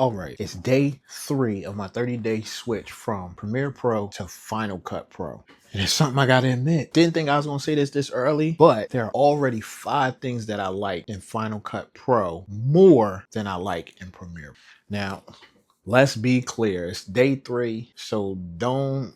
All right, it's day 3 of my 30-day switch from Premiere Pro to Final Cut Pro. And it's something I gotta admit. Didn't think I was gonna say this early, but there are already 5 things that I like in Final Cut Pro more than I like in Premiere. Now, let's be clear. It's day 3, so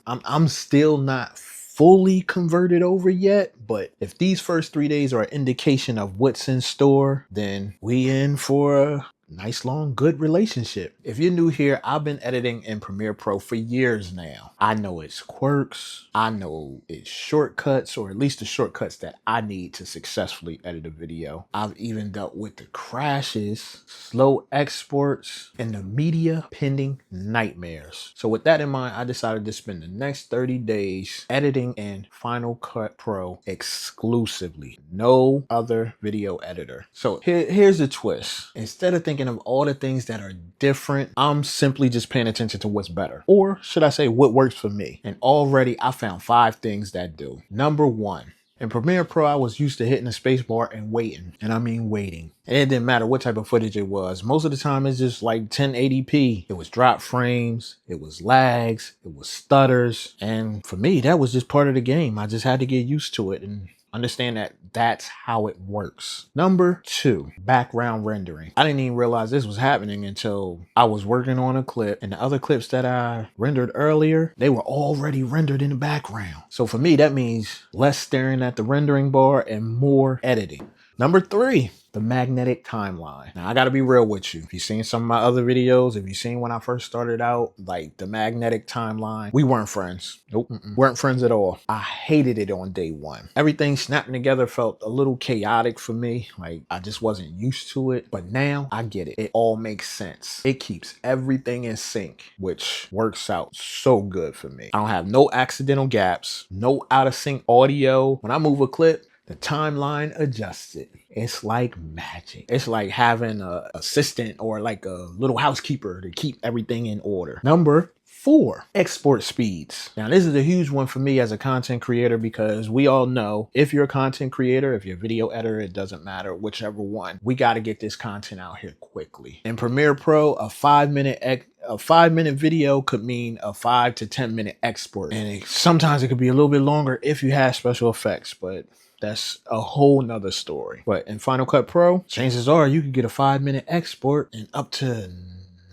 I'm still not fully converted over yet, but if these first 3 days are an indication of what's in store, then we in for a nice long good relationship. If you're new here, I've been editing in Premiere Pro for years now. I know its quirks, I know its shortcuts, or at least the shortcuts that I need to successfully edit a video. I've even dealt with the crashes, slow exports, and the media pending nightmares. So with that in mind, I decided to spend the next 30 days editing in Final Cut Pro exclusively. No other video editor. So here's the twist. Instead of thinking of all the things that are different, I'm simply just paying attention to what's better. Or should I say what works for me? And already I found 5 things that do. Number 1. In Premiere Pro, I was used to hitting the space bar and waiting. And I mean waiting. And it didn't matter what type of footage it was. Most of the time, it's just like 1080p. It was drop frames. It was lags. It was stutters. And for me, that was just part of the game. I just had to get used to it and understand that that's how it works. Number 2, background rendering. I didn't even realize this was happening until I was working on a clip, and the other clips that I rendered earlier, they were already rendered in the background. So for me, that means less staring at the rendering bar and more editing. Number 3, the magnetic timeline. Now, I gotta be real with you. If you've seen some of my other videos, if you've seen when I first started out, like the magnetic timeline, we weren't friends. Nope, weren't friends at all. I hated it on day 1. Everything snapping together felt a little chaotic for me. Like, I just wasn't used to it. But now, I get it. It all makes sense. It keeps everything in sync, which works out so good for me. I don't have no accidental gaps, no out of sync audio. When I move a clip, the timeline adjusted. It's like magic. It's like having an assistant or like a little housekeeper to keep everything in order. Number 4, export speeds. Now, this is a huge one for me as a content creator because we all know if you're a content creator, if you're a video editor, it doesn't matter, whichever one, we got to get this content out here quickly. In Premiere Pro, a 5-minute video could mean a 5 to 10 minute export. And sometimes it could be a little bit longer if you have special effects, but that's a whole nother story. But in Final Cut Pro, chances are you could get a 5-minute export in up to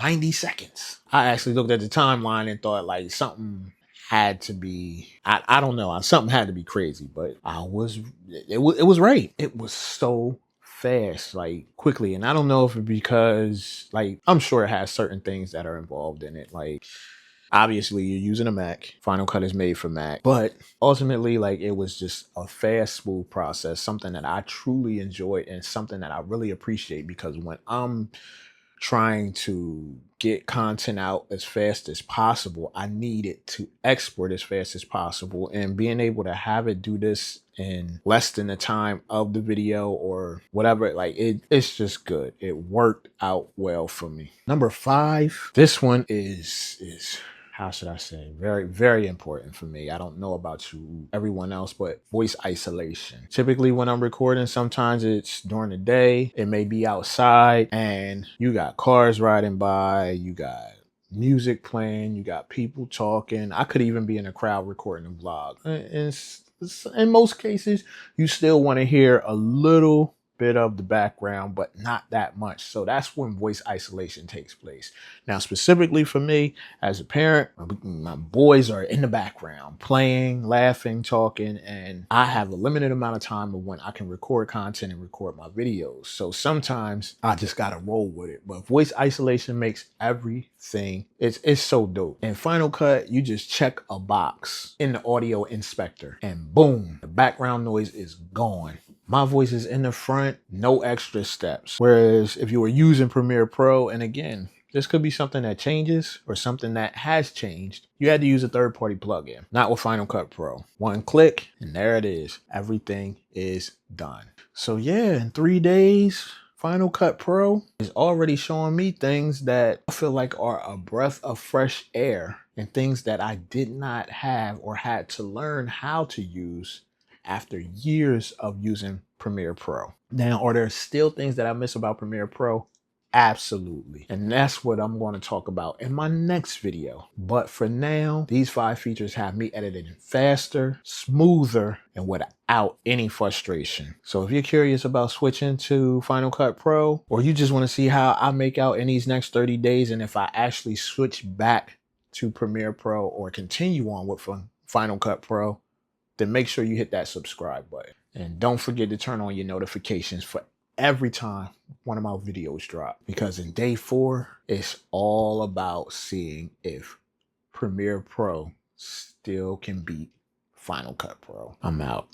90 seconds. I actually looked at the timeline and thought like something had to be, I don't know, something had to be crazy, but it was right. It was so fast, like quickly. And I don't know if it's because, like, I'm sure it has certain things that are involved in it. Like, obviously, you're using a Mac. Final Cut is made for Mac. But ultimately, like, it was just a fast, smooth process, something that I truly enjoyed and something that I really appreciate because when I'm trying to get content out as fast as possible, I need it to export as fast as possible. And being able to have it do this in less than the time of the video or whatever, like it's just good. It worked out well for me. Number 5, this one is how should I say, very, very important for me. I don't know about everyone else, but voice isolation. Typically when I'm recording, sometimes it's during the day, it may be outside and you got cars riding by, you got music playing, you got people talking. I could even be in a crowd recording a vlog. In most cases, you still want to hear a little bit of the background, but not that much. So that's when voice isolation takes place. Now, specifically for me as a parent, my boys are in the background playing, laughing, talking, and I have a limited amount of time of when I can record content and record my videos. So sometimes I just gotta roll with it. But voice isolation makes everything, it's so dope. In Final Cut, you just check a box in the audio inspector and boom, the background noise is gone. My voice is in the front, no extra steps. Whereas if you were using Premiere Pro, and again, this could be something that changes or something that has changed, you had to use a third-party plugin, not with Final Cut Pro. One click, and there it is. Everything is done. So yeah, in 3 days, Final Cut Pro is already showing me things that I feel like are a breath of fresh air and things that I did not have or had to learn how to use after years of using Premiere Pro. Now, are there still things that I miss about Premiere Pro? Absolutely. And that's what I'm going to talk about in my next video. But for now, these 5 features have me editing faster, smoother, and without any frustration. So if you're curious about switching to Final Cut Pro, or you just want to see how I make out in these next 30 days, and if I actually switch back to Premiere Pro or continue on with Final Cut Pro, then make sure you hit that subscribe button. And don't forget to turn on your notifications for every time one of my videos drop, because in day 4, it's all about seeing if Premiere Pro still can beat Final Cut Pro. I'm out.